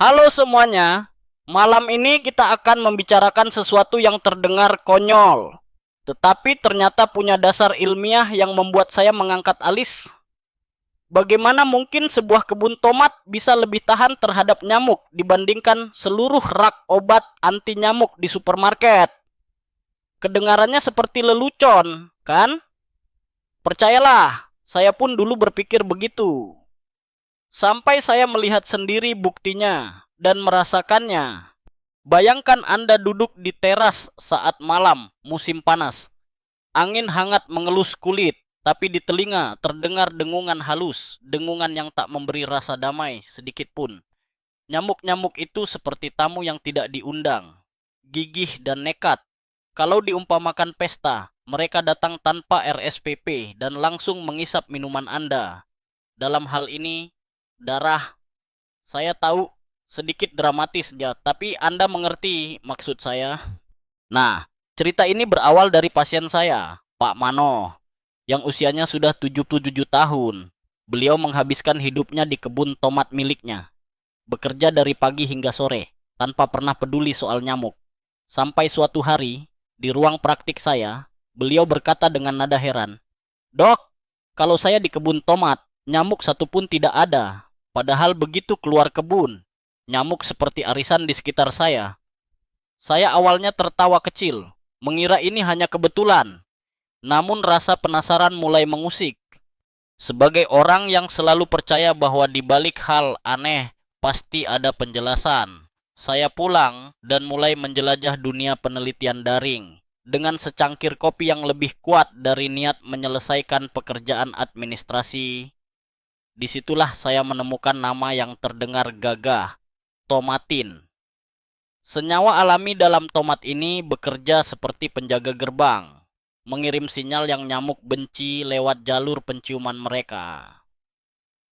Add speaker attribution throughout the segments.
Speaker 1: Halo semuanya, malam ini kita akan membicarakan sesuatu yang terdengar konyol, tetapi ternyata punya dasar ilmiah yang membuat saya mengangkat alis. Bagaimana mungkin sebuah kebun tomat bisa lebih tahan terhadap nyamuk dibandingkan seluruh rak obat anti nyamuk di supermarket? Kedengarannya seperti lelucon, kan? Percayalah, saya pun dulu berpikir begitu. Sampai saya melihat sendiri buktinya dan merasakannya. Bayangkan Anda duduk di teras saat malam musim panas. Angin hangat mengelus kulit, tapi di telinga terdengar dengungan halus, dengungan yang tak memberi rasa damai sedikit pun. Nyamuk-nyamuk itu seperti tamu yang tidak diundang, gigih dan nekat. Kalau diumpamakan pesta, mereka datang tanpa RSPP dan langsung mengisap minuman Anda. Dalam hal ini, darah, saya tahu sedikit dramatis ya, tapi Anda mengerti maksud saya. Nah, cerita ini berawal dari pasien saya, Pak Mano, yang usianya sudah 77 tahun. Beliau menghabiskan hidupnya di kebun tomat miliknya, bekerja dari pagi hingga sore, tanpa pernah peduli soal nyamuk. Sampai suatu hari, di ruang praktik saya, beliau berkata dengan nada heran, "Dok, kalau saya di kebun tomat, nyamuk satupun tidak ada. Padahal begitu keluar kebun, nyamuk seperti arisan di sekitar saya." Saya awalnya tertawa kecil, mengira ini hanya kebetulan. Namun rasa penasaran mulai mengusik. Sebagai orang yang selalu percaya bahwa di balik hal aneh pasti ada penjelasan, saya pulang dan mulai menjelajah dunia penelitian daring dengan secangkir kopi yang lebih kuat dari niat menyelesaikan pekerjaan administrasi. Disitulah saya menemukan nama yang terdengar gagah, tomatin. Senyawa alami dalam tomat ini bekerja seperti penjaga gerbang, mengirim sinyal yang nyamuk benci lewat jalur penciuman mereka.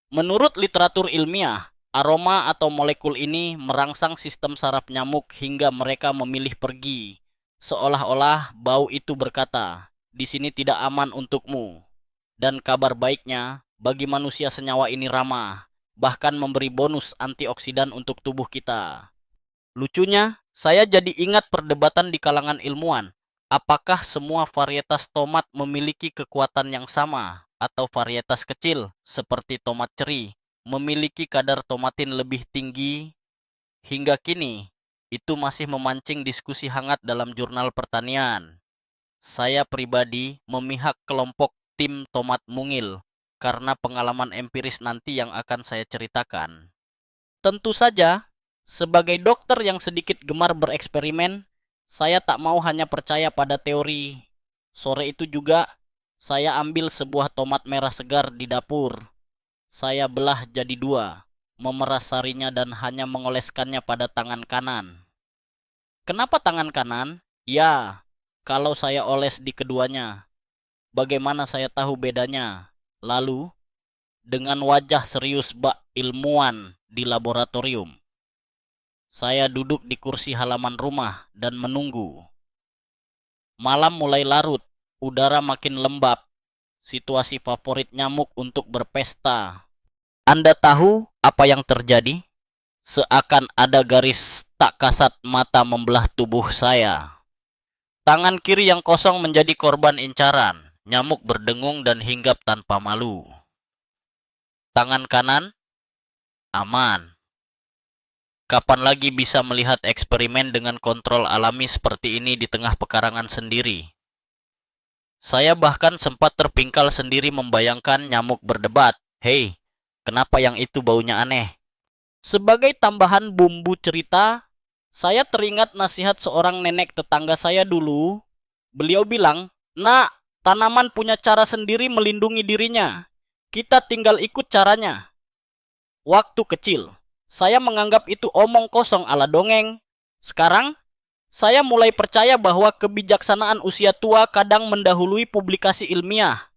Speaker 1: Menurut literatur ilmiah, aroma atau molekul ini merangsang sistem saraf nyamuk hingga mereka memilih pergi. Seolah-olah bau itu berkata, "Di sini tidak aman untukmu." Dan kabar baiknya, bagi manusia senyawa ini ramah, bahkan memberi bonus antioksidan untuk tubuh kita. Lucunya, saya jadi ingat perdebatan di kalangan ilmuwan. Apakah semua varietas tomat memiliki kekuatan yang sama? Atau varietas kecil, seperti tomat ceri, memiliki kadar tomatin lebih tinggi? Hingga kini, itu masih memancing diskusi hangat dalam jurnal pertanian. Saya pribadi memihak kelompok tim tomat mungil, karena pengalaman empiris nanti yang akan saya ceritakan. Tentu saja, sebagai dokter yang sedikit gemar bereksperimen, saya tak mau hanya percaya pada teori. Sore itu juga, saya ambil sebuah tomat merah segar di dapur. Saya belah jadi dua, memeras sarinya dan hanya mengoleskannya pada tangan kanan. Kenapa tangan kanan? Ya, kalau saya oles di keduanya, bagaimana saya tahu bedanya? Lalu, dengan wajah serius bak ilmuwan di laboratorium, saya duduk di kursi halaman rumah dan menunggu. Malam mulai larut, udara makin lembab, situasi favorit nyamuk untuk berpesta. Anda tahu apa yang terjadi? Seakan ada garis tak kasat mata membelah tubuh saya. Tangan kiri yang kosong menjadi korban incaran. Nyamuk berdengung dan hinggap tanpa malu. Tangan kanan aman. Kapan lagi bisa melihat eksperimen dengan kontrol alami seperti ini di tengah pekarangan sendiri? Saya bahkan sempat terpingkal sendiri membayangkan nyamuk berdebat. "Hei, kenapa yang itu baunya aneh?" Sebagai tambahan bumbu cerita, saya teringat nasihat seorang nenek tetangga saya dulu. Beliau bilang, "Nak, tanaman punya cara sendiri melindungi dirinya. Kita tinggal ikut caranya." Waktu kecil, saya menganggap itu omong kosong ala dongeng. Sekarang, saya mulai percaya bahwa kebijaksanaan usia tua kadang mendahului publikasi ilmiah.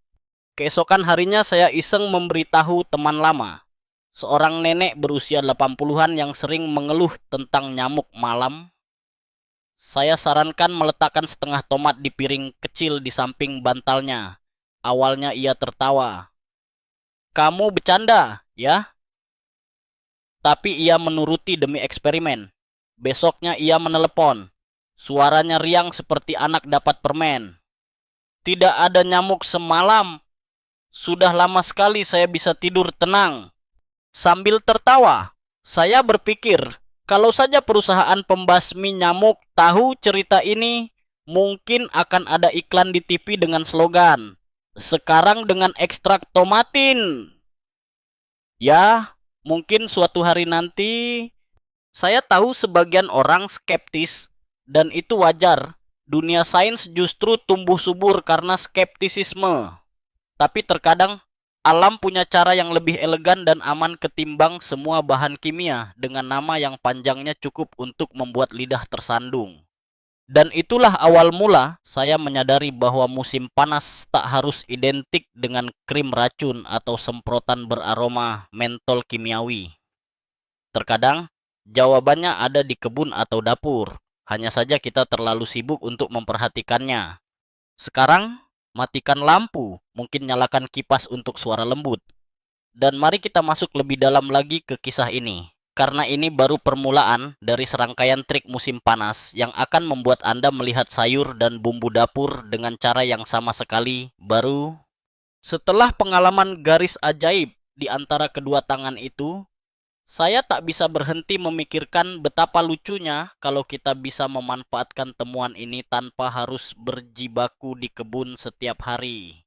Speaker 1: Keesokan harinya saya iseng memberitahu teman lama, seorang nenek berusia 80-an yang sering mengeluh tentang nyamuk malam. Saya sarankan meletakkan setengah tomat di piring kecil di samping bantalnya. Awalnya ia tertawa. "Kamu bercanda, ya?" Tapi ia menuruti demi eksperimen. Besoknya ia menelepon. Suaranya riang seperti anak dapat permen. Tidak ada nyamuk semalam. Sudah lama sekali saya bisa tidur tenang. Sambil tertawa, saya berpikir, kalau saja perusahaan pembasmi nyamuk tahu cerita ini, mungkin akan ada iklan di TV dengan slogan, "Sekarang dengan ekstrak tomatin." Ya, mungkin suatu hari nanti. Saya tahu sebagian orang skeptis, dan itu wajar. Dunia sains justru tumbuh subur karena skeptisisme. Tapi terkadang alam punya cara yang lebih elegan dan aman ketimbang semua bahan kimia dengan nama yang panjangnya cukup untuk membuat lidah tersandung. Dan itulah awal mula saya menyadari bahwa musim panas tak harus identik dengan krim racun atau semprotan beraroma mentol kimiawi. Terkadang jawabannya ada di kebun atau dapur. Hanya saja kita terlalu sibuk untuk memperhatikannya. Sekarang, matikan lampu, mungkin nyalakan kipas untuk suara lembut. Dan mari kita masuk lebih dalam lagi ke kisah ini. Karena ini baru permulaan dari serangkaian trik musim panas yang akan membuat Anda melihat sayur dan bumbu dapur dengan cara yang sama sekali baru. Setelah pengalaman garis ajaib di antara kedua tangan itu, saya tak bisa berhenti memikirkan betapa lucunya kalau kita bisa memanfaatkan temuan ini tanpa harus berjibaku di kebun setiap hari.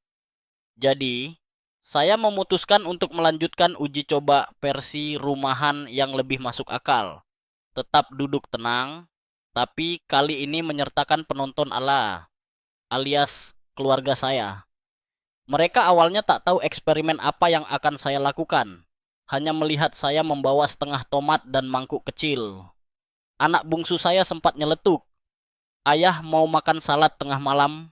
Speaker 1: Jadi, saya memutuskan untuk melanjutkan uji coba versi rumahan yang lebih masuk akal. Tetap duduk tenang, tapi kali ini menyertakan penonton alias keluarga saya. Mereka awalnya tak tahu eksperimen apa yang akan saya lakukan. Hanya melihat saya membawa setengah tomat dan mangkuk kecil. Anak bungsu saya sempat nyeletuk. "Ayah mau makan salad tengah malam?"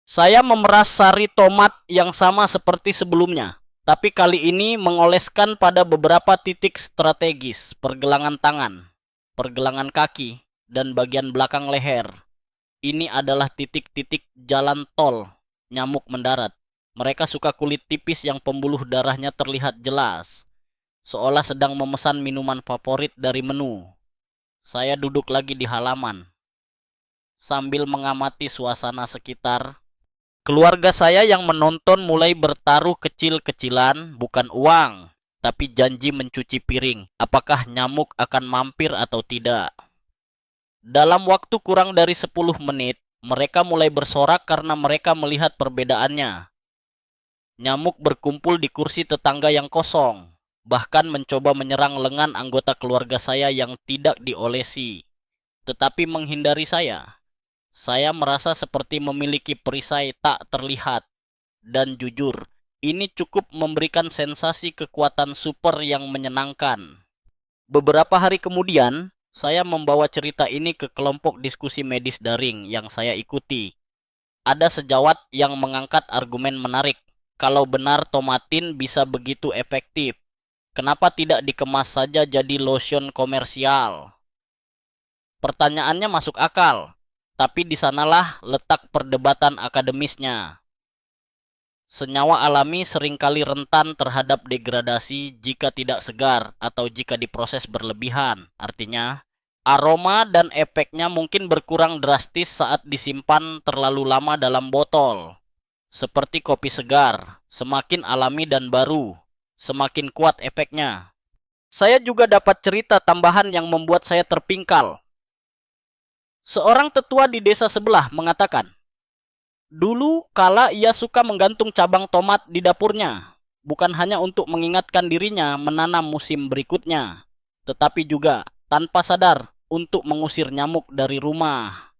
Speaker 1: Saya memeras sari tomat yang sama seperti sebelumnya, tapi kali ini mengoleskan pada beberapa titik strategis, pergelangan tangan, pergelangan kaki, dan bagian belakang leher. Ini adalah titik-titik jalan tol nyamuk mendarat. Mereka suka kulit tipis yang pembuluh darahnya terlihat jelas, seolah sedang memesan minuman favorit dari menu. Saya duduk lagi di halaman, sambil mengamati suasana sekitar. Keluarga saya yang menonton mulai bertaruh kecil-kecilan, bukan uang, tapi janji mencuci piring. Apakah nyamuk akan mampir atau tidak? Dalam waktu kurang dari 10 menit, mereka mulai bersorak karena mereka melihat perbedaannya. Nyamuk berkumpul di kursi tetangga yang kosong, bahkan mencoba menyerang lengan anggota keluarga saya yang tidak diolesi, tetapi menghindari saya. Saya merasa seperti memiliki perisai tak terlihat. Dan jujur, ini cukup memberikan sensasi kekuatan super yang menyenangkan. Beberapa hari kemudian, saya membawa cerita ini ke kelompok diskusi medis daring yang saya ikuti. Ada sejawat yang mengangkat argumen menarik. Kalau benar tomatin bisa begitu efektif, kenapa tidak dikemas saja jadi lotion komersial? Pertanyaannya masuk akal, tapi di sanalah letak perdebatan akademisnya. Senyawa alami seringkali rentan terhadap degradasi jika tidak segar atau jika diproses berlebihan. Artinya, aroma dan efeknya mungkin berkurang drastis saat disimpan terlalu lama dalam botol. Seperti kopi segar, semakin alami dan baru, semakin kuat efeknya. Saya juga dapat cerita tambahan yang membuat saya terpingkal. Seorang tetua di desa sebelah mengatakan, dulu kala ia suka menggantung cabang tomat di dapurnya, bukan hanya untuk mengingatkan dirinya menanam musim berikutnya, tetapi juga tanpa sadar untuk mengusir nyamuk dari rumah.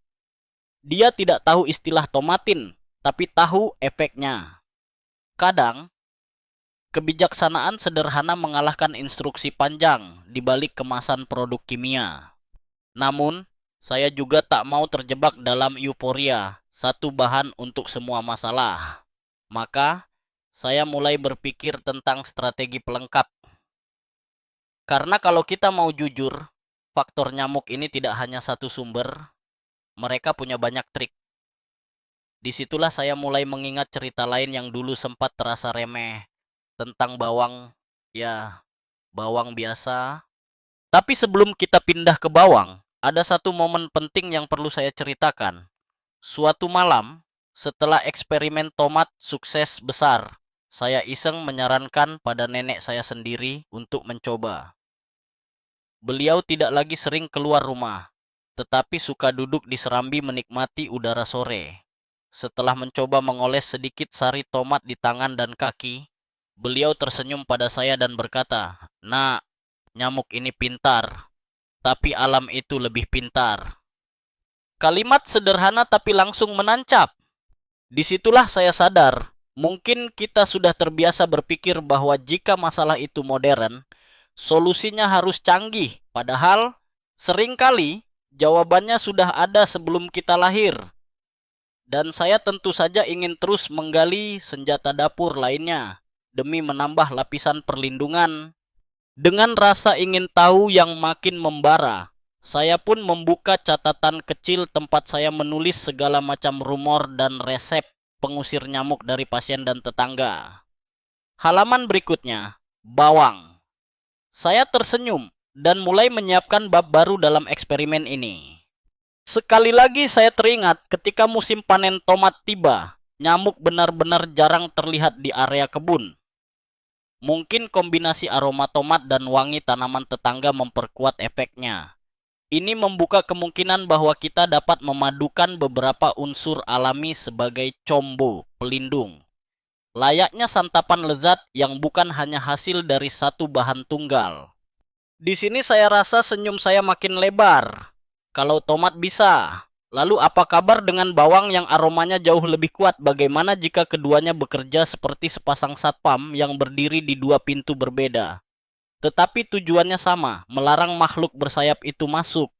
Speaker 1: Dia tidak tahu istilah tomatin, tapi tahu efeknya. Kadang, kebijaksanaan sederhana mengalahkan instruksi panjang di balik kemasan produk kimia. Namun, saya juga tak mau terjebak dalam euforia, satu bahan untuk semua masalah. Maka, saya mulai berpikir tentang strategi pelengkap. Karena kalau kita mau jujur, faktor nyamuk ini tidak hanya satu sumber, mereka punya banyak trik. Disitulah saya mulai mengingat cerita lain yang dulu sempat terasa remeh, tentang bawang, ya, bawang biasa Tapi sebelum kita pindah ke bawang, ada satu momen penting yang perlu saya ceritakan. Suatu malam, setelah eksperimen tomat sukses besar, saya iseng menyarankan pada nenek saya sendiri untuk mencoba. Beliau tidak lagi sering keluar rumah, tetapi suka duduk di serambi menikmati udara sore. Setelah mencoba mengoles sedikit sari tomat di tangan dan kaki, beliau tersenyum pada saya dan berkata, "Nak, nyamuk ini pintar, tapi alam itu lebih pintar." Kalimat sederhana tapi langsung menancap. Disitulah saya sadar, mungkin kita sudah terbiasa berpikir bahwa jika masalah itu modern, solusinya harus canggih. Padahal, seringkali jawabannya sudah ada sebelum kita lahir. Dan saya tentu saja ingin terus menggali senjata dapur lainnya, demi menambah lapisan perlindungan. Dengan rasa ingin tahu yang makin membara, saya pun membuka catatan kecil tempat saya menulis segala macam rumor dan resep pengusir nyamuk dari pasien dan tetangga. Halaman berikutnya, bawang. Saya tersenyum dan mulai menyiapkan bab baru dalam eksperimen ini. Sekali lagi saya teringat ketika musim panen tomat tiba, nyamuk benar-benar jarang terlihat di area kebun. Mungkin kombinasi aroma tomat dan wangi tanaman tetangga memperkuat efeknya. Ini membuka kemungkinan bahwa kita dapat memadukan beberapa unsur alami sebagai combo pelindung. Layaknya santapan lezat yang bukan hanya hasil dari satu bahan tunggal. Di sini saya rasa senyum saya makin lebar. Kalau tomat bisa, lalu apa kabar dengan bawang yang aromanya jauh lebih kuat? Bagaimana jika keduanya bekerja seperti sepasang satpam yang berdiri di dua pintu berbeda? Tetapi tujuannya sama, melarang makhluk bersayap itu masuk.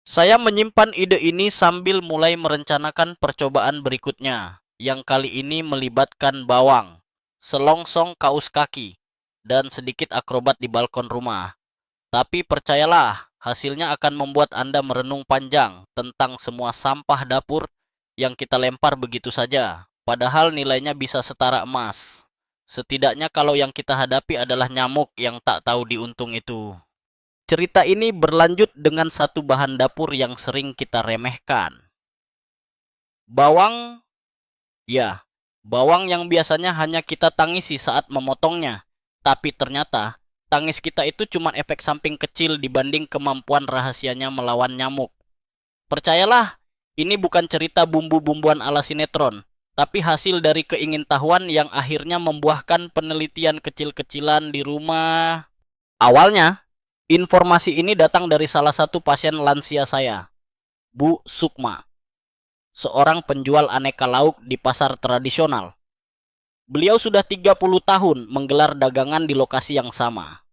Speaker 1: Saya menyimpan ide ini sambil mulai merencanakan percobaan berikutnya, yang kali ini melibatkan bawang, selongsong kaos kaki, dan sedikit akrobat di balkon rumah. Tapi percayalah, hasilnya akan membuat Anda merenung panjang tentang semua sampah dapur yang kita lempar begitu saja, padahal nilainya bisa setara emas. Setidaknya kalau yang kita hadapi adalah nyamuk yang tak tahu diuntung itu. Cerita ini berlanjut dengan satu bahan dapur yang sering kita remehkan. Bawang, ya, bawang yang biasanya hanya kita tangisi saat memotongnya. Tapi ternyata, tangis kita itu cuma efek samping kecil dibanding kemampuan rahasianya melawan nyamuk. Percayalah, ini bukan cerita bumbu-bumbuan ala sinetron, tapi hasil dari keingintahuan yang akhirnya membuahkan penelitian kecil-kecilan di rumah. Awalnya, informasi ini datang dari salah satu pasien lansia saya, Bu Sukma, seorang penjual aneka lauk di pasar tradisional. Beliau sudah 30 tahun menggelar dagangan di lokasi yang sama.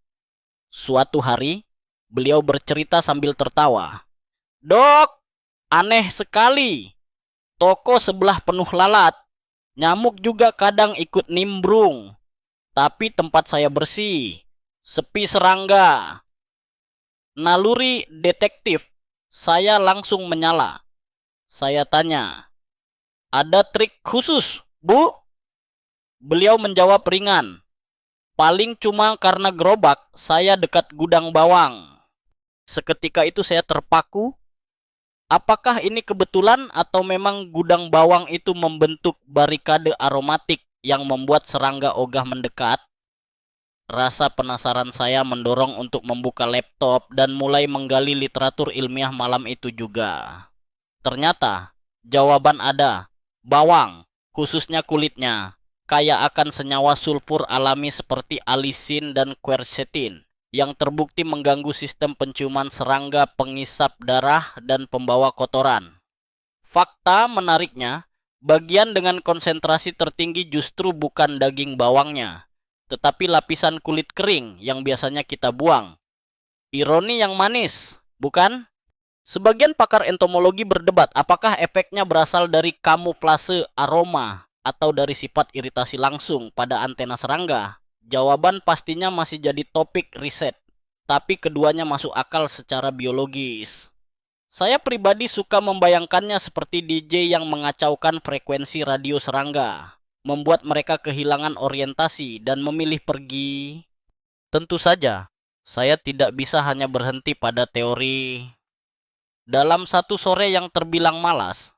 Speaker 1: Suatu hari, beliau bercerita sambil tertawa. "Dok, aneh sekali. Toko sebelah penuh lalat. Nyamuk juga kadang ikut nimbrung. Tapi tempat saya bersih. Sepi serangga." Naluri detektif, saya langsung menyala. Saya tanya, "Ada trik khusus, Bu?" Beliau menjawab ringan, "Paling cuma karena gerobak saya dekat gudang bawang." Seketika itu saya terpaku. Apakah ini kebetulan atau memang gudang bawang itu membentuk barikade aromatik yang membuat serangga ogah mendekat? Rasa penasaran saya mendorong untuk membuka laptop dan mulai menggali literatur ilmiah malam itu juga. Ternyata, jawaban ada. Bawang, khususnya kulitnya, kaya akan senyawa sulfur alami seperti alisin dan quercetin yang terbukti mengganggu sistem penciuman serangga, pengisap darah, dan pembawa kotoran. Fakta menariknya, bagian dengan konsentrasi tertinggi justru bukan daging bawangnya, tetapi lapisan kulit kering yang biasanya kita buang. Ironi yang manis, bukan? Sebagian pakar entomologi berdebat apakah efeknya berasal dari kamuflase aroma atau dari sifat iritasi langsung pada antena serangga. Jawaban pastinya masih jadi topik riset, tapi keduanya masuk akal secara biologis. Saya pribadi suka membayangkannya seperti DJ yang mengacaukan frekuensi radio serangga, membuat mereka kehilangan orientasi dan memilih pergi. Tentu saja, Saya tidak bisa hanya berhenti pada teori. Dalam satu sore yang terbilang malas,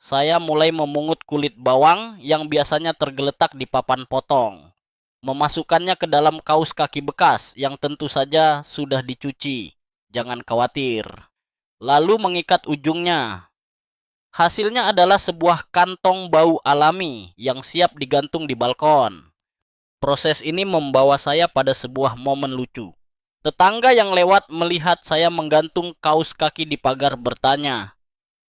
Speaker 1: saya mulai memungut kulit bawang yang biasanya tergeletak di papan potong, memasukkannya ke dalam kaus kaki bekas yang tentu saja sudah dicuci. Jangan khawatir. Lalu mengikat ujungnya. Hasilnya adalah sebuah kantong bau alami yang siap digantung di balkon. Proses ini membawa saya pada sebuah momen lucu. Tetangga yang lewat melihat saya menggantung kaus kaki di pagar bertanya,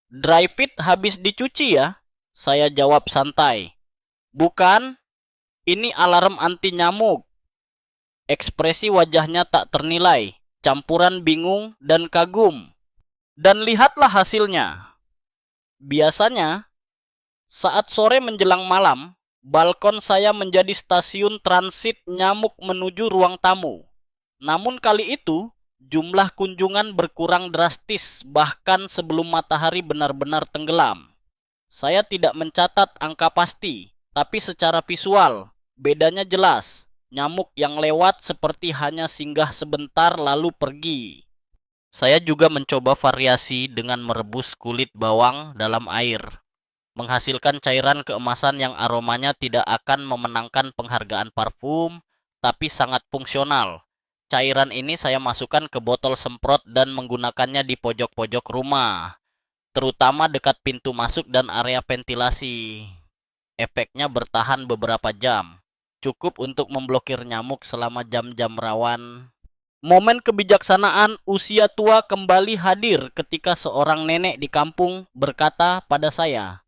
Speaker 1: "Dry fit habis dicuci ya?" Saya jawab santai, "Bukan, ini alarm anti nyamuk." Ekspresi wajahnya tak ternilai, campuran bingung dan kagum. Dan lihatlah hasilnya. Biasanya, saat sore menjelang malam, balkon saya menjadi stasiun transit nyamuk menuju ruang tamu. Namun kali itu, jumlah kunjungan berkurang drastis bahkan sebelum matahari benar-benar tenggelam. Saya tidak mencatat angka pasti, tapi secara visual, bedanya jelas. Nyamuk yang lewat seperti hanya singgah sebentar lalu pergi. Saya juga mencoba variasi dengan merebus kulit bawang dalam air, menghasilkan cairan keemasan yang aromanya tidak akan memenangkan penghargaan parfum, tapi sangat fungsional. Cairan ini saya masukkan ke botol semprot dan menggunakannya di pojok-pojok rumah, terutama dekat pintu masuk dan area ventilasi. Efeknya bertahan beberapa jam, cukup untuk memblokir nyamuk selama jam-jam rawan. Momen kebijaksanaan usia tua kembali hadir ketika seorang nenek di kampung berkata pada saya,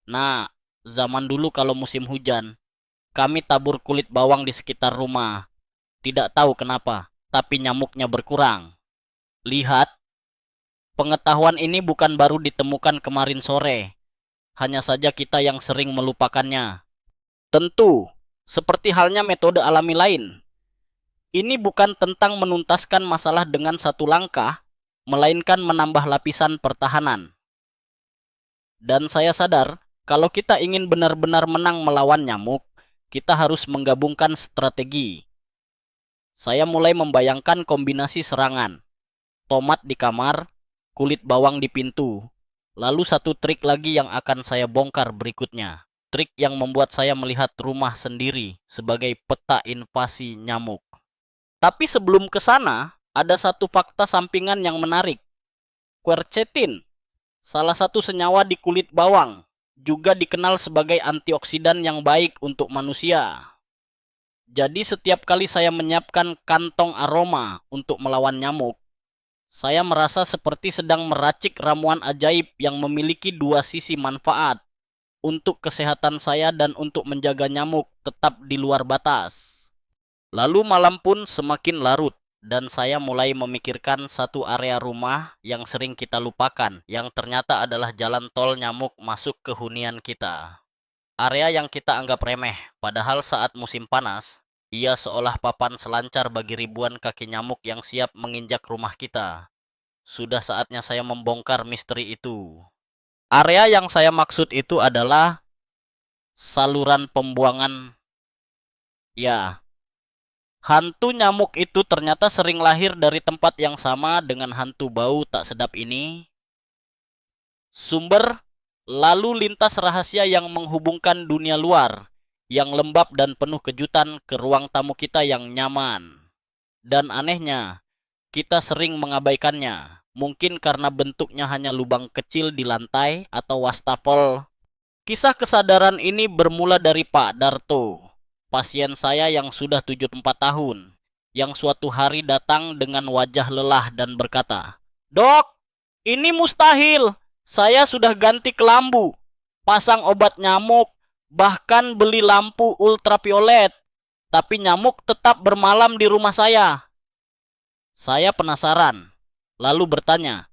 Speaker 1: "Nah, zaman dulu kalau musim hujan, kami tabur kulit bawang di sekitar rumah. Tidak tahu kenapa, tapi nyamuknya berkurang. Lihat, pengetahuan ini bukan baru ditemukan kemarin sore. Hanya saja kita yang sering melupakannya." Tentu, seperti halnya metode alami lain, ini bukan tentang menuntaskan masalah dengan satu langkah, melainkan menambah lapisan pertahanan. Dan saya sadar, kalau kita ingin benar-benar menang melawan nyamuk, kita harus menggabungkan strategi. Saya mulai membayangkan kombinasi serangan. Tomat di kamar, kulit bawang di pintu. Lalu satu trik lagi yang akan saya bongkar berikutnya. Trik yang membuat saya melihat rumah sendiri sebagai peta invasi nyamuk. Tapi sebelum ke sana, ada satu fakta sampingan yang menarik. Quercetin, salah satu senyawa di kulit bawang, juga dikenal sebagai antioksidan yang baik untuk manusia. Jadi setiap kali saya menyiapkan kantong aroma untuk melawan nyamuk, saya merasa seperti sedang meracik ramuan ajaib yang memiliki dua sisi manfaat, untuk kesehatan saya dan untuk menjaga nyamuk tetap di luar batas. Lalu malam pun semakin larut, dan saya mulai memikirkan satu area rumah yang sering kita lupakan, yang ternyata adalah jalan tol nyamuk masuk ke hunian kita. Area yang kita anggap remeh, padahal saat musim panas, ia seolah papan selancar bagi ribuan kaki nyamuk yang siap menginjak rumah kita. Sudah saatnya saya membongkar misteri itu. Area yang saya maksud itu adalah saluran pembuangan. Ya, hantu nyamuk itu ternyata sering lahir dari tempat yang sama dengan hantu bau tak sedap ini. Sumber lalu lintas rahasia yang menghubungkan dunia luar, yang lembab dan penuh kejutan ke ruang tamu kita yang nyaman. Dan anehnya, kita sering mengabaikannya. Mungkin karena bentuknya hanya lubang kecil di lantai atau wastafel. Kisah kesadaran ini bermula dari Pak Darto, pasien saya yang sudah 74 tahun, yang suatu hari datang dengan wajah lelah dan berkata, "Dok, ini mustahil. Saya sudah ganti kelambu, pasang obat nyamuk, bahkan beli lampu ultraviolet. Tapi nyamuk tetap bermalam di rumah saya." Saya penasaran, lalu bertanya,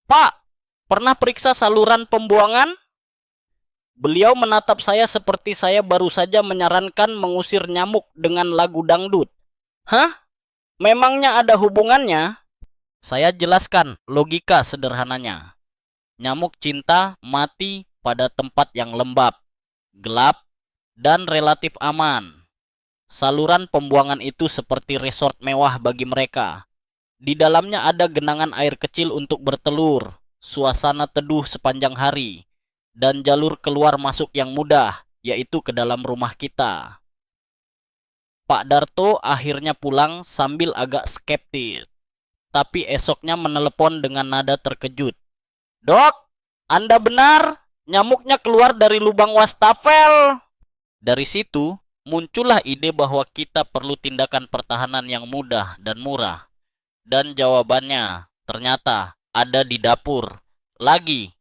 Speaker 1: "Pak, pernah periksa saluran pembuangan?" Beliau menatap saya seperti saya baru saja menyarankan mengusir nyamuk dengan lagu dangdut. "Hah? Memangnya ada hubungannya?" Saya jelaskan logika sederhananya. Nyamuk cinta mati pada tempat yang lembab, gelap, dan relatif aman. Saluran pembuangan itu seperti resort mewah bagi mereka. Di dalamnya ada genangan air kecil untuk bertelur, suasana teduh sepanjang hari, dan jalur keluar masuk yang mudah, yaitu ke dalam rumah kita. Pak Darto akhirnya pulang sambil agak skeptis, tapi esoknya menelepon dengan nada terkejut. "Dok, Anda benar, nyamuknya keluar dari lubang wastafel." Dari situ, muncullah ide bahwa kita perlu tindakan pertahanan yang mudah dan murah. Dan jawabannya ternyata ada di dapur. Lagi,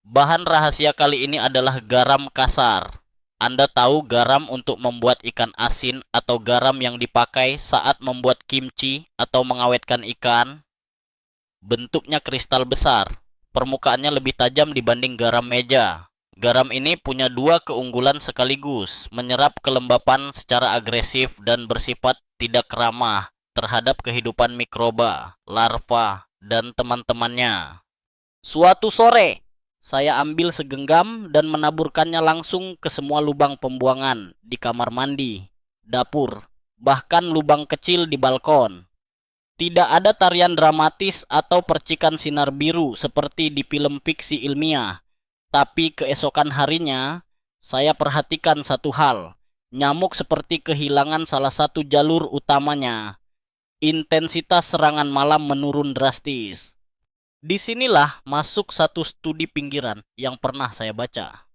Speaker 1: bahan rahasia kali ini adalah garam kasar. Anda tahu garam untuk membuat ikan asin atau garam yang dipakai saat membuat kimchi atau mengawetkan ikan? Bentuknya kristal besar. Permukaannya lebih tajam dibanding garam meja. Garam ini punya dua keunggulan sekaligus, menyerap kelembapan secara agresif dan bersifat tidak ramah terhadap kehidupan mikroba, larva, dan teman-temannya. Suatu sore, saya ambil segenggam dan menaburkannya langsung ke semua lubang pembuangan di kamar mandi, dapur, bahkan lubang kecil di balkon. Tidak ada tarian dramatis atau percikan sinar biru seperti di film fiksi ilmiah. Tapi keesokan harinya, saya perhatikan satu hal. Nyamuk seperti kehilangan salah satu jalur utamanya. Intensitas serangan malam menurun drastis. Disinilah masuk satu studi pinggiran yang pernah saya baca.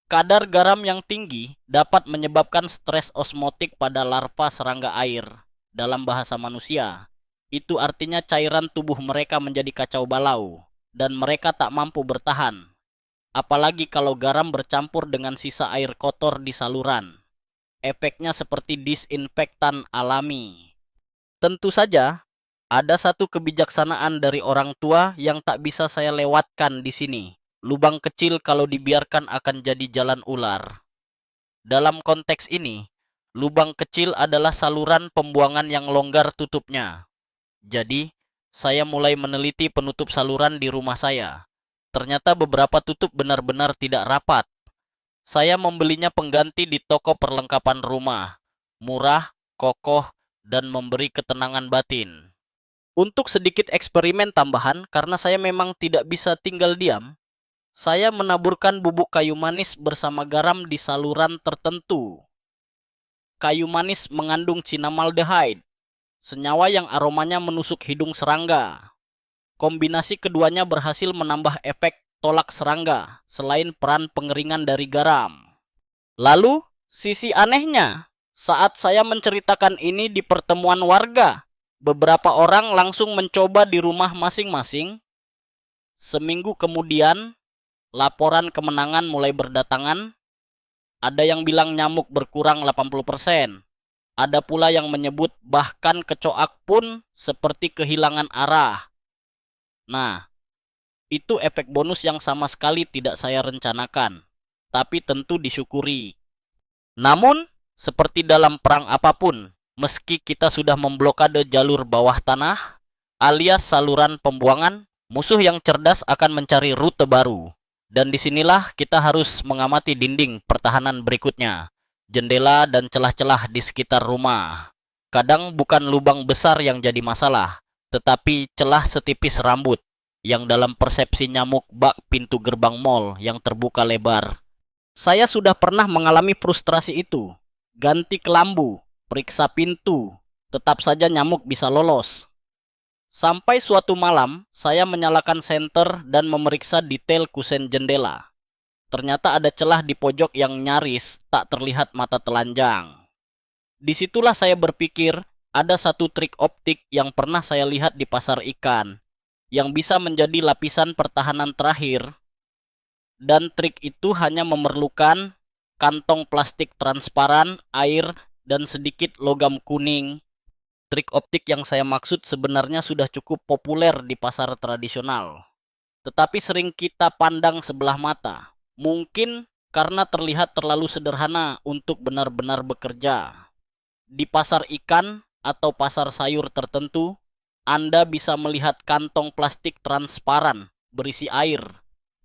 Speaker 1: Kadar garam yang tinggi dapat menyebabkan stres osmotik pada larva serangga air. Dalam bahasa manusia, itu artinya cairan tubuh mereka menjadi kacau balau, dan mereka tak mampu bertahan. Apalagi kalau garam bercampur dengan sisa air kotor di saluran. Efeknya seperti disinfektan alami. Tentu saja, ada satu kebijaksanaan dari orang tua yang tak bisa saya lewatkan di sini. Lubang kecil kalau dibiarkan akan jadi jalan ular. Dalam konteks ini, lubang kecil adalah saluran pembuangan yang longgar tutupnya. Jadi, saya mulai meneliti penutup saluran di rumah saya. Ternyata beberapa tutup benar-benar tidak rapat. Saya membelinya pengganti di toko perlengkapan rumah. Murah, kokoh, dan memberi ketenangan batin. Untuk sedikit eksperimen tambahan, karena saya memang tidak bisa tinggal diam, saya menaburkan bubuk kayu manis bersama garam di saluran tertentu. Kayu manis mengandung cinnamaldehyde, senyawa yang aromanya menusuk hidung serangga. Kombinasi keduanya berhasil menambah efek tolak serangga, selain peran pengeringan dari garam. Lalu, sisi anehnya, saat saya menceritakan ini di pertemuan warga, beberapa orang langsung mencoba di rumah masing-masing. Seminggu kemudian, laporan kemenangan mulai berdatangan. Ada yang bilang nyamuk berkurang 80%. Ada pula yang menyebut bahkan kecoak pun seperti kehilangan arah. Nah, itu efek bonus yang sama sekali tidak saya rencanakan, tapi tentu disyukuri. Namun, seperti dalam perang apapun, meski kita sudah memblokade jalur bawah tanah, alias saluran pembuangan, musuh yang cerdas akan mencari rute baru. Dan disinilah kita harus mengamati dinding pertahanan berikutnya, jendela dan celah-celah di sekitar rumah. Kadang bukan lubang besar yang jadi masalah, tetapi celah setipis rambut, yang dalam persepsi nyamuk bak pintu gerbang mall yang terbuka lebar. Saya sudah pernah mengalami frustrasi itu. Ganti kelambu, periksa pintu, tetap saja nyamuk bisa lolos. Sampai suatu malam, saya menyalakan senter dan memeriksa detail kusen jendela. Ternyata ada celah di pojok yang nyaris tak terlihat mata telanjang. Disitulah saya berpikir ada satu trik optik yang pernah saya lihat di pasar ikan, yang bisa menjadi lapisan pertahanan terakhir. Dan trik itu hanya memerlukan kantong plastik transparan, air, dan sedikit logam kuning. Trik optik yang saya maksud sebenarnya sudah cukup populer di pasar tradisional, tetapi sering kita pandang sebelah mata. Mungkin karena terlihat terlalu sederhana untuk benar-benar bekerja. Di pasar ikan atau pasar sayur tertentu, Anda bisa melihat kantong plastik transparan berisi air,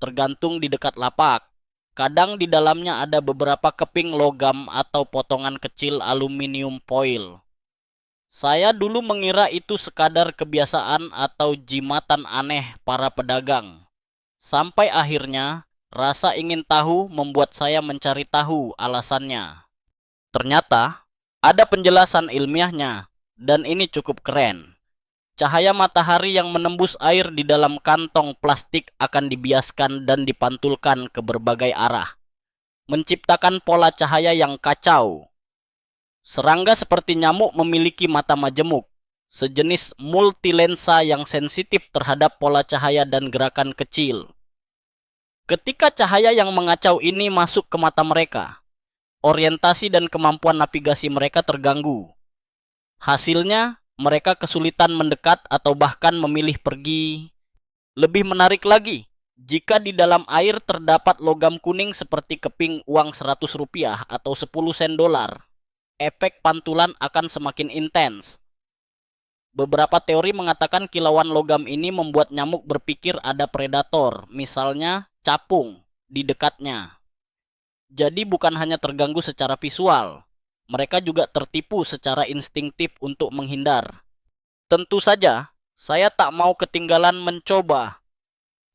Speaker 1: tergantung di dekat lapak. Kadang di dalamnya ada beberapa keping logam atau potongan kecil aluminium foil. Saya dulu mengira itu sekadar kebiasaan atau jimatan aneh para pedagang. Sampai akhirnya, rasa ingin tahu membuat saya mencari tahu alasannya. Ternyata, ada penjelasan ilmiahnya, dan ini cukup keren. Cahaya matahari yang menembus air di dalam kantong plastik akan dibiaskan dan dipantulkan ke berbagai arah, menciptakan pola cahaya yang kacau. Serangga seperti nyamuk memiliki mata majemuk, sejenis multilensa yang sensitif terhadap pola cahaya dan gerakan kecil. Ketika cahaya yang mengacau ini masuk ke mata mereka, orientasi dan kemampuan navigasi mereka terganggu. Hasilnya, mereka kesulitan mendekat atau bahkan memilih pergi. Lebih menarik lagi, jika di dalam air terdapat logam kuning seperti keping uang 100 rupiah atau 10 sen dolar, efek pantulan akan semakin intens. Beberapa teori mengatakan kilauan logam ini membuat nyamuk berpikir ada predator, misalnya capung, di dekatnya. Jadi bukan hanya terganggu secara visual, mereka juga tertipu secara instinktif untuk menghindar. Tentu saja, saya tak mau ketinggalan mencoba.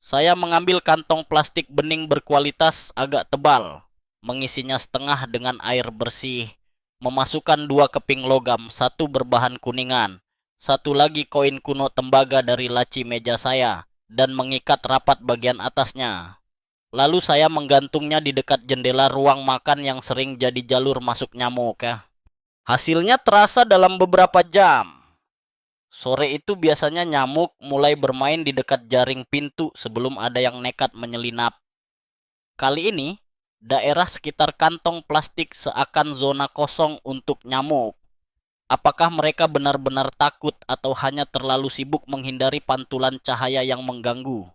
Speaker 1: Saya mengambil kantong plastik bening berkualitas agak tebal, mengisinya setengah dengan air bersih, memasukkan 2 keping logam, satu berbahan kuningan, satu lagi koin kuno tembaga dari laci meja saya, dan mengikat rapat bagian atasnya. Lalu saya menggantungnya di dekat jendela ruang makan yang sering jadi jalur masuk nyamuk ya. Hasilnya terasa dalam beberapa jam. Sore itu biasanya nyamuk mulai bermain di dekat jaring pintu sebelum ada yang nekat menyelinap. Kali ini, daerah sekitar kantong plastik seakan zona kosong untuk nyamuk. Apakah mereka benar-benar takut atau hanya terlalu sibuk menghindari pantulan cahaya yang mengganggu?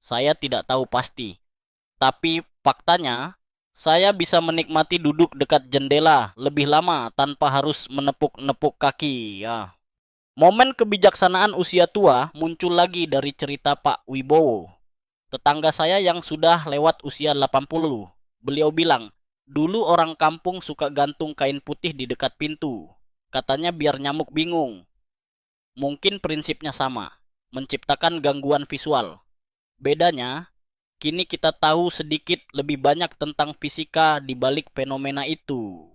Speaker 1: Saya tidak tahu pasti. Tapi faktanya, saya bisa menikmati duduk dekat jendela lebih lama tanpa harus menepuk-nepuk kaki ya. Momen kebijaksanaan usia tua muncul lagi dari cerita Pak Wibowo. Tetangga saya yang sudah lewat usia 80. Beliau bilang, dulu orang kampung suka gantung kain putih di dekat pintu. Katanya biar nyamuk bingung. Mungkin prinsipnya sama, menciptakan gangguan visual. Bedanya, kini kita tahu sedikit lebih banyak tentang fisika di balik fenomena itu.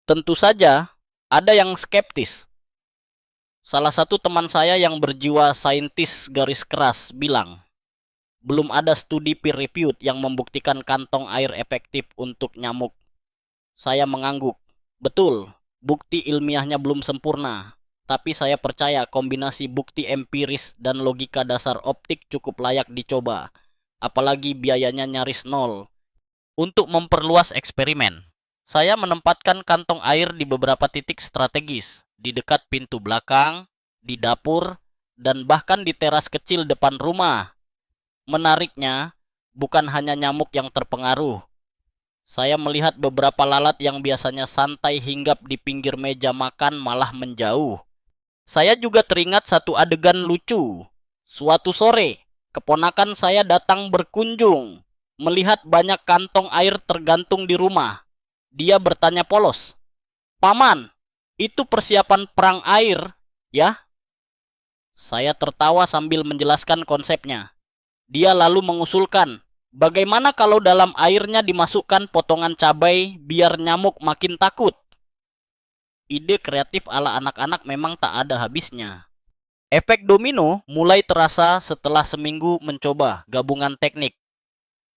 Speaker 1: Tentu saja, ada yang skeptis. Salah satu teman saya yang berjiwa saintis garis keras bilang, belum ada studi peer-reviewed yang membuktikan kantong air efektif untuk nyamuk. Saya mengangguk. Betul, bukti ilmiahnya belum sempurna. Tapi saya percaya kombinasi bukti empiris dan logika dasar optik cukup layak dicoba. Apalagi biayanya nyaris nol. Untuk memperluas eksperimen, saya menempatkan kantong air di beberapa titik strategis, di dekat pintu belakang, di dapur, dan bahkan di teras kecil depan rumah. Menariknya, bukan hanya nyamuk yang terpengaruh. Saya melihat beberapa lalat yang biasanya santai hinggap di pinggir meja makan malah menjauh. Saya juga teringat satu adegan lucu. Suatu sore, keponakan saya datang berkunjung, melihat banyak kantong air tergantung di rumah. Dia bertanya polos, "Paman, itu persiapan perang air, ya?" Saya tertawa sambil menjelaskan konsepnya. Dia lalu mengusulkan, "Bagaimana kalau dalam airnya dimasukkan potongan cabai biar nyamuk makin takut?" Ide kreatif ala anak-anak memang tak ada habisnya. Efek domino mulai terasa setelah seminggu mencoba gabungan teknik.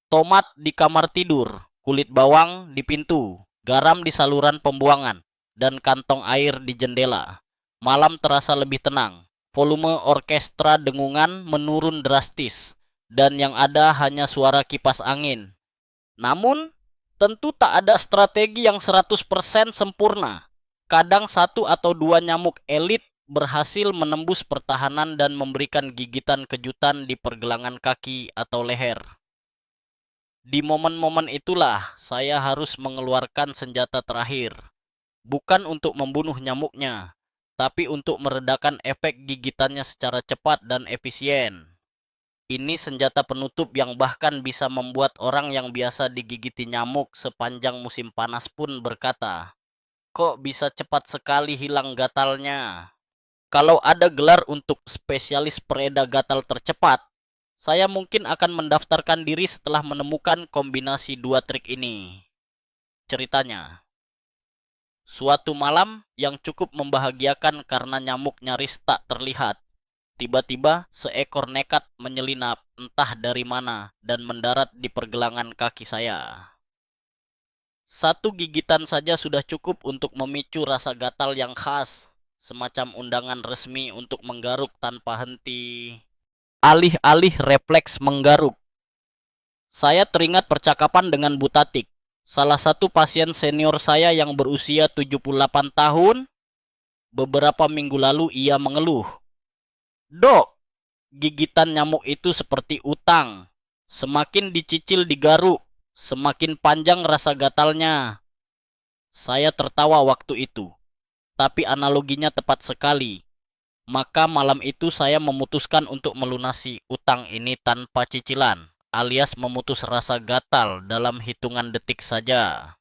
Speaker 1: Tomat di kamar tidur, kulit bawang di pintu, garam di saluran pembuangan, dan kantong air di jendela. Malam terasa lebih tenang. Volume orkestra dengungan menurun drastis, dan yang ada hanya suara kipas angin. Namun, tentu tak ada strategi yang 100% sempurna. Kadang satu atau dua nyamuk elit berhasil menembus pertahanan dan memberikan gigitan kejutan di pergelangan kaki atau leher. Di momen-momen itulah saya harus mengeluarkan senjata terakhir. Bukan untuk membunuh nyamuknya, tapi untuk meredakan efek gigitannya secara cepat dan efisien. Ini senjata penutup yang bahkan bisa membuat orang yang biasa digigiti nyamuk sepanjang musim panas pun berkata, "Kok bisa cepat sekali hilang gatalnya?" Kalau ada gelar untuk spesialis pereda gatal tercepat, saya mungkin akan mendaftarkan diri setelah menemukan kombinasi dua trik ini. Ceritanya, suatu malam yang cukup membahagiakan karena nyamuk nyaris tak terlihat. Tiba-tiba seekor nekat menyelinap entah dari mana dan mendarat di pergelangan kaki saya. Satu gigitan saja sudah cukup untuk memicu rasa gatal yang khas, semacam undangan resmi untuk menggaruk tanpa henti. Alih-alih refleks menggaruk, saya teringat percakapan dengan Bu Tatik, salah satu pasien senior saya yang berusia 78 tahun. Beberapa minggu lalu ia mengeluh, "Dok, gigitan nyamuk itu seperti utang. Semakin dicicil digaruk, semakin panjang rasa gatalnya." Saya tertawa waktu itu, tapi analoginya tepat sekali. Maka malam itu saya memutuskan untuk melunasi utang ini tanpa cicilan, alias memutus rasa gatal dalam hitungan detik saja.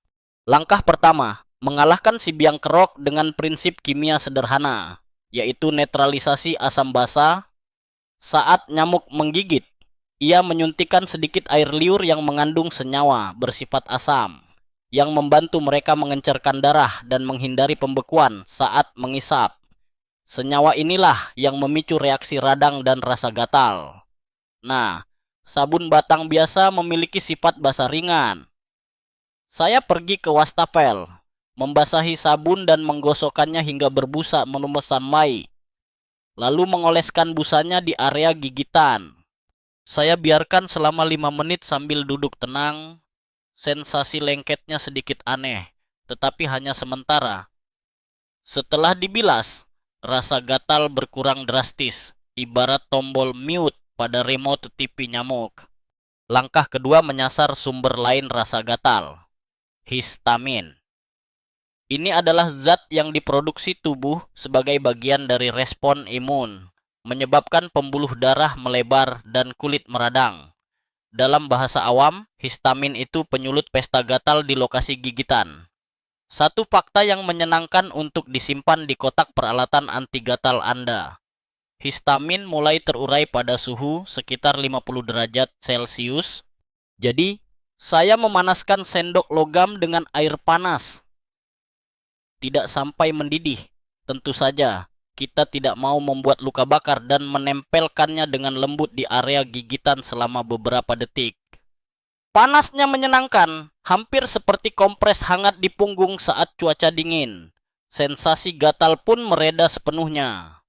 Speaker 1: Langkah pertama, mengalahkan si biang kerok dengan prinsip kimia sederhana, yaitu netralisasi asam basa. Saat nyamuk menggigit, ia menyuntikkan sedikit air liur yang mengandung senyawa bersifat asam, yang membantu mereka mengencerkan darah dan menghindari pembekuan saat mengisap. Senyawa inilah yang memicu reaksi radang dan rasa gatal. Nah, sabun batang biasa memiliki sifat basa ringan. Saya pergi ke wastafel, membasahi sabun dan menggosokkannya hingga berbusa menumesan mai, lalu mengoleskan busanya di area gigitan. Saya biarkan selama 5 menit sambil duduk tenang. Sensasi lengketnya sedikit aneh, tetapi hanya sementara. Setelah dibilas, rasa gatal berkurang drastis, ibarat tombol mute pada remote TV nyamuk. Langkah kedua menyasar sumber lain rasa gatal, histamin. Ini adalah zat yang diproduksi tubuh sebagai bagian dari respon imun, menyebabkan pembuluh darah melebar dan kulit meradang. Dalam bahasa awam, histamin itu penyulut pesta gatal di lokasi gigitan. Satu fakta yang menyenangkan untuk disimpan di kotak peralatan anti gatal Anda. Histamin mulai terurai pada suhu sekitar 50 derajat Celcius. Jadi, saya memanaskan sendok logam dengan air panas. Tidak sampai mendidih. Tentu saja, kita tidak mau membuat luka bakar dan menempelkannya dengan lembut di area gigitan selama beberapa detik. Panasnya menyenangkan, hampir seperti kompres hangat di punggung saat cuaca dingin. Sensasi gatal pun mereda sepenuhnya.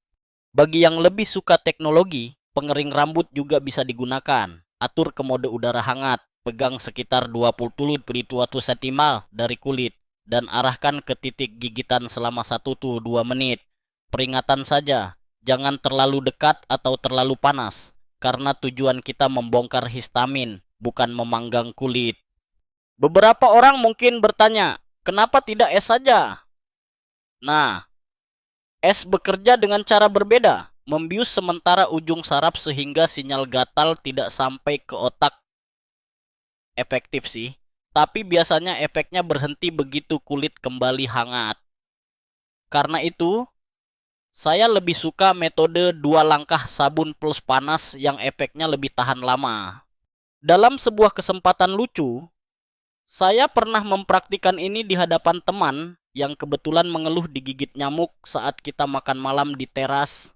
Speaker 1: Bagi yang lebih suka teknologi, pengering rambut juga bisa digunakan. Atur ke mode udara hangat, pegang sekitar 20-21 cm dari kulit, dan arahkan ke titik gigitan selama 1-2 menit. Peringatan saja, jangan terlalu dekat atau terlalu panas, karena tujuan kita membongkar histamin, bukan memanggang kulit. Beberapa orang mungkin bertanya, kenapa tidak es saja? Nah, es bekerja dengan cara berbeda, membius sementara ujung saraf sehingga sinyal gatal tidak sampai ke otak. Efektif sih, tapi biasanya efeknya berhenti begitu kulit kembali hangat. Karena itu, saya lebih suka metode 2 langkah sabun plus panas yang efeknya lebih tahan lama. Dalam sebuah kesempatan lucu, saya pernah mempraktikkan ini di hadapan teman yang kebetulan mengeluh digigit nyamuk saat kita makan malam di teras.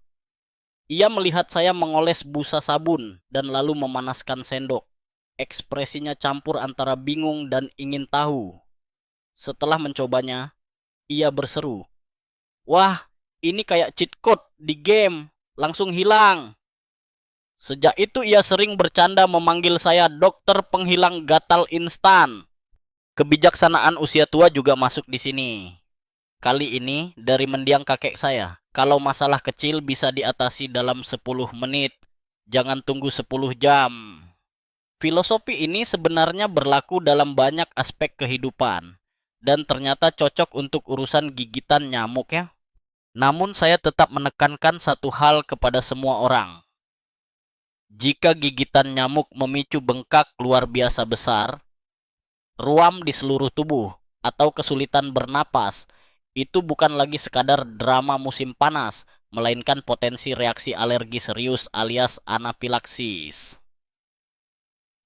Speaker 1: Ia melihat saya mengoles busa sabun dan lalu memanaskan sendok. Ekspresinya campur antara bingung dan ingin tahu. Setelah mencobanya, ia berseru, "Wah, ini kayak cheat code di game, langsung hilang." Sejak itu ia sering bercanda memanggil saya dokter penghilang gatal instan. Kebijaksanaan usia tua juga masuk di sini. Kali ini dari mendiang kakek saya. Kalau masalah kecil bisa diatasi dalam 10 menit, jangan tunggu 10 jam. Filosofi ini sebenarnya berlaku dalam banyak aspek kehidupan, dan ternyata cocok untuk urusan gigitan nyamuk ya. Namun saya tetap menekankan satu hal kepada semua orang. Jika gigitan nyamuk memicu bengkak luar biasa besar, ruam di seluruh tubuh, atau kesulitan bernapas, itu bukan lagi sekadar drama musim panas, melainkan potensi reaksi alergi serius alias anafilaksis.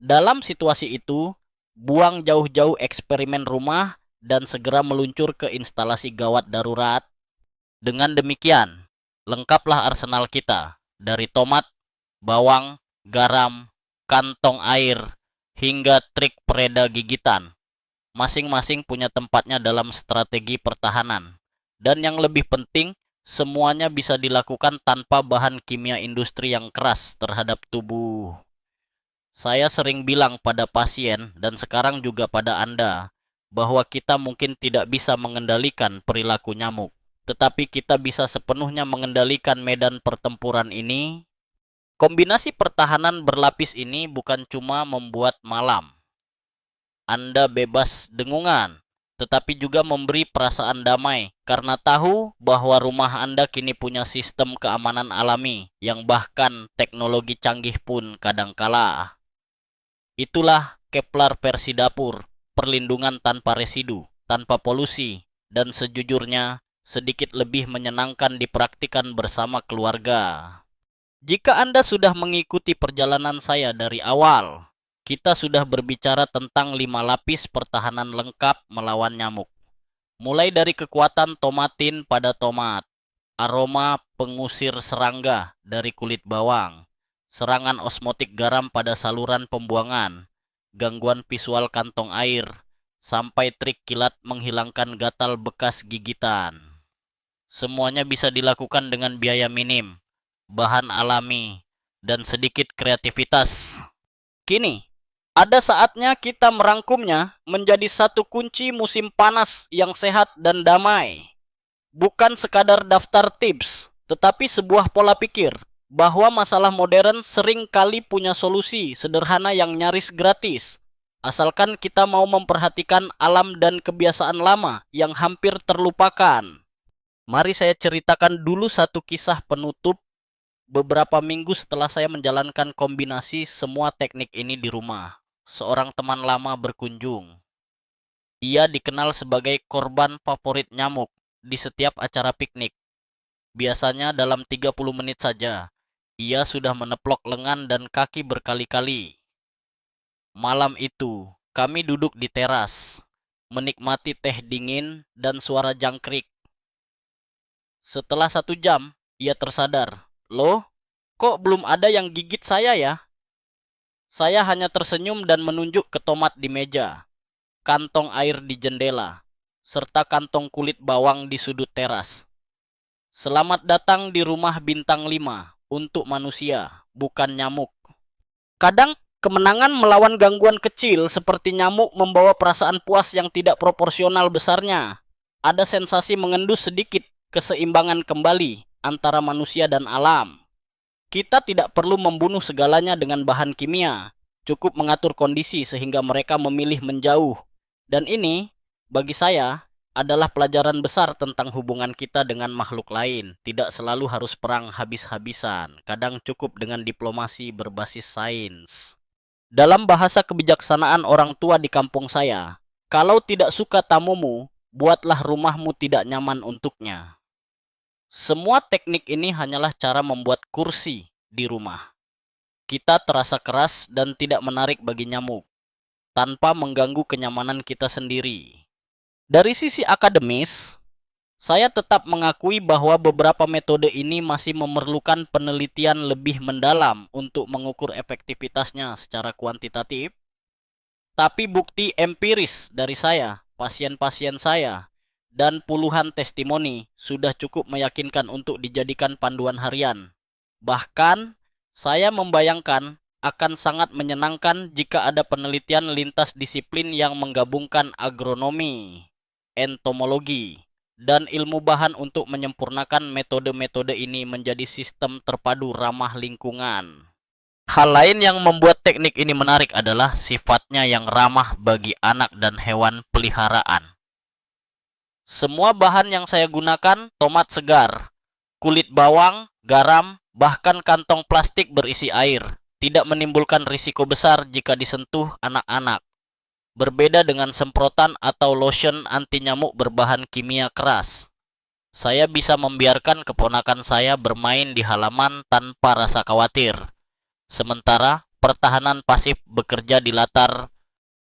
Speaker 1: Dalam situasi itu, buang jauh-jauh eksperimen rumah dan segera meluncur ke instalasi gawat darurat. Dengan demikian, lengkaplah arsenal kita, dari tomat, bawang, garam, kantong air, hingga trik pereda gigitan. Masing-masing punya tempatnya dalam strategi pertahanan. Dan yang lebih penting, semuanya bisa dilakukan tanpa bahan kimia industri yang keras terhadap tubuh. Saya sering bilang pada pasien dan sekarang juga pada Anda, bahwa kita mungkin tidak bisa mengendalikan perilaku nyamuk, tetapi kita bisa sepenuhnya mengendalikan medan pertempuran ini. Kombinasi pertahanan berlapis ini bukan cuma membuat malam Anda bebas dengungan, tetapi juga memberi perasaan damai karena tahu bahwa rumah Anda kini punya sistem keamanan alami yang bahkan teknologi canggih pun kadang kalah. Itulah Kepler versi dapur, perlindungan tanpa residu, tanpa polusi, dan sejujurnya sedikit lebih menyenangkan dipraktikkan bersama keluarga. Jika Anda sudah mengikuti perjalanan saya dari awal, kita sudah berbicara tentang 5 lapis pertahanan lengkap melawan nyamuk. Mulai dari kekuatan tomatin pada tomat, aroma pengusir serangga dari kulit bawang, serangan osmotik garam pada saluran pembuangan, gangguan visual kantong air, sampai trik kilat menghilangkan gatal bekas gigitan. Semuanya bisa dilakukan dengan biaya minim, bahan alami, dan sedikit kreativitas. Kini, ada saatnya kita merangkumnya menjadi satu kunci musim panas yang sehat dan damai. Bukan sekadar daftar tips, tetapi sebuah pola pikir bahwa masalah modern sering kali punya solusi sederhana yang nyaris gratis. Asalkan kita mau memperhatikan alam dan kebiasaan lama yang hampir terlupakan. Mari saya ceritakan dulu satu kisah penutup beberapa minggu setelah saya menjalankan kombinasi semua teknik ini di rumah. Seorang teman lama berkunjung. Ia dikenal sebagai korban favorit nyamuk di setiap acara piknik. Biasanya dalam 30 menit saja, ia sudah meneplok lengan dan kaki berkali-kali. Malam itu, kami duduk di teras, menikmati teh dingin dan suara jangkrik. Setelah 1 jam, ia tersadar. Loh, kok belum ada yang gigit saya ya? Saya hanya tersenyum dan menunjuk ke tomat di meja, kantong air di jendela, serta kantong kulit bawang di sudut teras. Selamat datang di rumah bintang 5 untuk manusia, bukan nyamuk. Kadang kemenangan melawan gangguan kecil seperti nyamuk membawa perasaan puas yang tidak proporsional besarnya. Ada sensasi mengendus sedikit keseimbangan kembali antara manusia dan alam. Kita tidak perlu membunuh segalanya dengan bahan kimia. Cukup mengatur kondisi sehingga mereka memilih menjauh. Dan ini, bagi saya, adalah pelajaran besar tentang hubungan kita dengan makhluk lain. Tidak selalu harus perang habis-habisan. Kadang cukup dengan diplomasi berbasis sains. Dalam bahasa kebijaksanaan orang tua di kampung saya, kalau tidak suka tamumu, buatlah rumahmu tidak nyaman untuknya. Semua teknik ini hanyalah cara membuat kursi di rumah. Kita terasa keras dan tidak menarik bagi nyamuk, tanpa mengganggu kenyamanan kita sendiri. Dari sisi akademis, saya tetap mengakui bahwa beberapa metode ini masih memerlukan penelitian lebih mendalam untuk mengukur efektivitasnya secara kuantitatif. Tapi bukti empiris dari saya, pasien-pasien saya, dan puluhan testimoni sudah cukup meyakinkan untuk dijadikan panduan harian. Bahkan, saya membayangkan akan sangat menyenangkan jika ada penelitian lintas disiplin yang menggabungkan agronomi, entomologi, dan ilmu bahan untuk menyempurnakan metode-metode ini menjadi sistem terpadu ramah lingkungan. Hal lain yang membuat teknik ini menarik adalah sifatnya yang ramah bagi anak dan hewan peliharaan. Semua bahan yang saya gunakan tomat segar, kulit bawang, garam, bahkan kantong plastik berisi air. tidak menimbulkan risiko besar jika disentuh anak-anak. Berbeda dengan semprotan atau lotion anti nyamuk berbahan kimia keras. Saya bisa membiarkan keponakan saya bermain di halaman tanpa rasa khawatir. Sementara pertahanan pasif bekerja di latar.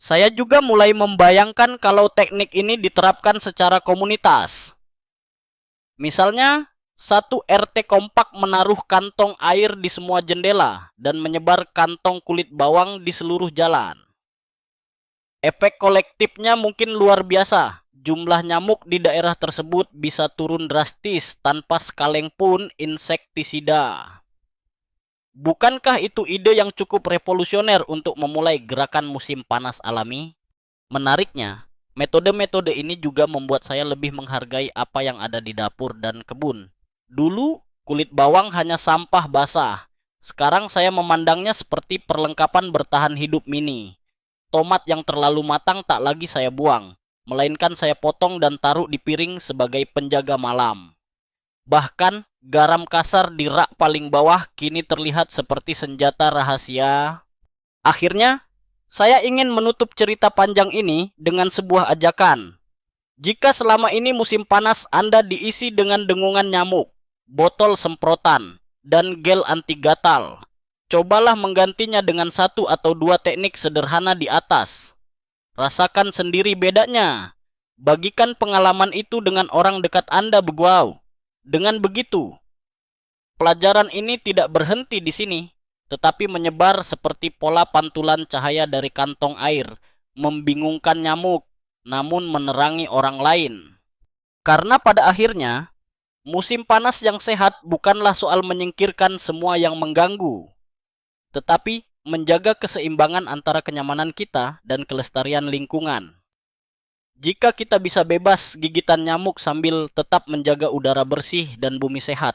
Speaker 1: Saya juga mulai membayangkan kalau teknik ini diterapkan secara komunitas. Misalnya, satu RT kompak menaruh kantong air di semua jendela dan menyebar kantong kulit bawang di seluruh jalan. Efek kolektifnya mungkin luar biasa. Jumlah nyamuk di daerah tersebut bisa turun drastis tanpa sekaleng pun insektisida. Bukankah itu ide yang cukup revolusioner untuk memulai gerakan musim panas alami? Menariknya, metode-metode ini juga membuat saya lebih menghargai apa yang ada di dapur dan kebun. Dulu, kulit bawang hanya sampah basah. Sekarang saya memandangnya seperti perlengkapan bertahan hidup mini. Tomat yang terlalu matang tak lagi saya buang, melainkan saya potong dan taruh di piring sebagai penjaga malam. Bahkan, garam kasar di rak paling bawah kini terlihat seperti senjata rahasia. Akhirnya, saya ingin menutup cerita panjang ini dengan sebuah ajakan. Jika selama ini musim panas Anda diisi dengan dengungan nyamuk, botol semprotan, dan gel anti gatal, cobalah menggantinya dengan satu atau dua teknik sederhana di atas. Rasakan sendiri bedanya. Bagikan pengalaman itu dengan orang dekat Anda, begwau. Dengan begitu, pelajaran ini tidak berhenti di sini, tetapi menyebar seperti pola pantulan cahaya dari kantong air, membingungkan nyamuk, namun menerangi orang lain. Karena pada akhirnya, musim panas yang sehat bukanlah soal menyingkirkan semua yang mengganggu, tetapi menjaga keseimbangan antara kenyamanan kita dan kelestarian lingkungan. Jika kita bisa bebas gigitan nyamuk sambil tetap menjaga udara bersih dan bumi sehat,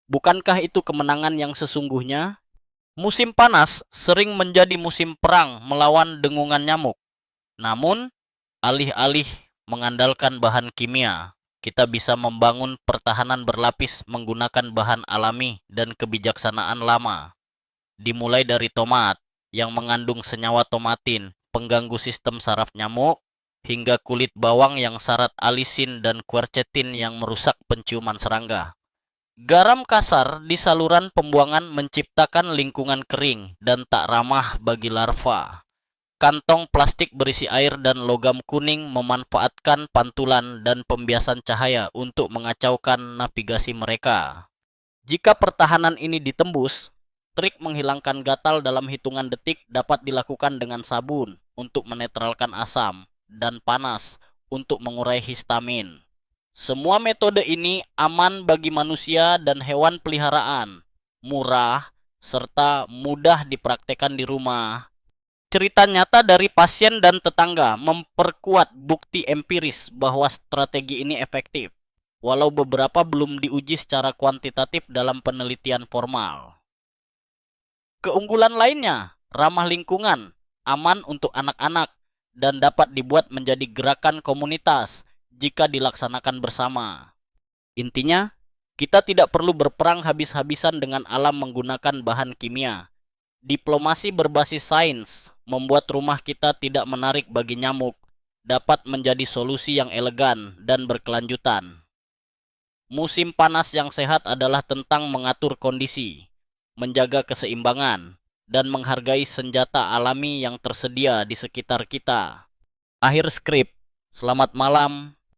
Speaker 1: bukankah itu kemenangan yang sesungguhnya? Musim panas sering menjadi musim perang melawan dengungan nyamuk. Namun, alih-alih mengandalkan bahan kimia, kita bisa membangun pertahanan berlapis menggunakan bahan alami dan kebijaksanaan lama. Dimulai dari tomat yang mengandung senyawa tomatin, pengganggu sistem saraf nyamuk, hingga kulit bawang yang syarat alisin dan quercetin yang merusak penciuman serangga. Garam kasar di saluran pembuangan menciptakan lingkungan kering dan tak ramah bagi larva. Kantong plastik berisi air dan logam kuning memanfaatkan pantulan dan pembiasan cahaya untuk mengacaukan navigasi mereka. Jika pertahanan ini ditembus, trik menghilangkan gatal dalam hitungan detik dapat dilakukan dengan sabun untuk menetralkan asam dan panas untuk mengurai histamin. Semua metode ini aman bagi manusia dan hewan peliharaan, murah, serta mudah dipraktekkan di rumah. Cerita nyata dari pasien dan tetangga memperkuat bukti empiris bahwa strategi ini efektif, walau beberapa belum diuji secara kuantitatif dalam penelitian formal. Keunggulan lainnya, ramah lingkungan, aman untuk anak-anak, dan dapat dibuat menjadi gerakan komunitas jika dilaksanakan bersama. Intinya, kita tidak perlu berperang habis-habisan dengan alam menggunakan bahan kimia. Diplomasi berbasis sains membuat rumah kita tidak menarik bagi nyamuk dapat menjadi solusi yang elegan dan berkelanjutan. Musim panas yang sehat adalah tentang mengatur kondisi, menjaga keseimbangan, dan menghargai senjata alami yang tersedia di sekitar kita. Akhir skrip. Selamat malam.